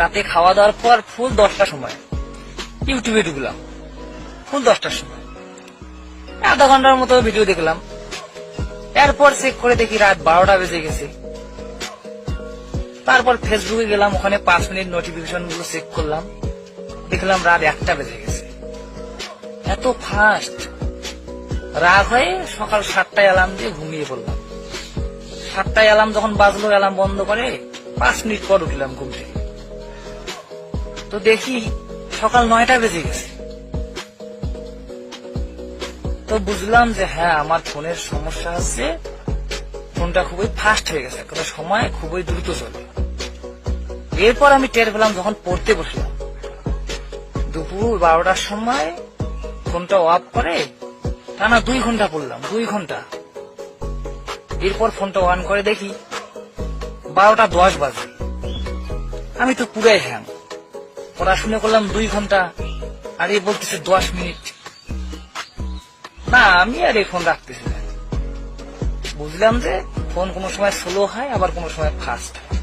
রাতে খাওয়া দাওয়ার পর ফুল 10টার সময় ইউটিউবে ঢুকলাম, ফুল 10টার সময় আধা ঘন্টার মতো ভিডিও দেখলাম। এরপর চেক করে দেখি রাত 12টা বেজে গেছে। তারপর ফেসবুকে গেলাম, ওখানে 5 মিনিট নোটিফিকেশন গুলো চেক করলাম, দেখলাম রাত 1টা বেজে গেছে। এত ফাস্ট! রাগ হয়ে সকাল 7টায় অ্যালার্ম দিয়ে ঘুমিয়ে পড়লাম। 7টায় অ্যালার্ম যখন বাজলো, অ্যালার্ম বন্ধ করে 5 মিনিট পর উঠলাম ঘুম থেকে। তো দেখি সকাল 9টা বেজে গেছে। তো বুঝলাম যে হ্যাঁ, আমার ফোনের সমস্যা আছে, ফোনটা খুবই ফাস্ট হয়ে গেছে, একটা সময় খুবই দ্রুত চলে। এরপর আমি টের পেলাম যখন পড়তে বসলাম, দুপুর 12টার সময় ফোনটা অফ করে টানা 2 ঘন্টা পড়লাম, 2 ঘন্টা। এরপর ফোনটা অন করে দেখি 12টা 10 বাজে। আমি তো পুরাই হ্যাং, পড়াশোনা করলাম 2 ঘন্টা, আর এ বলতেছে 10 মিনিট। না, আমি আর এই ফোন রাখতেছি না। বুঝলাম যে ফোন কোনো সময় স্লো হয়, আবার কোনো সময় ফাস্ট হয়।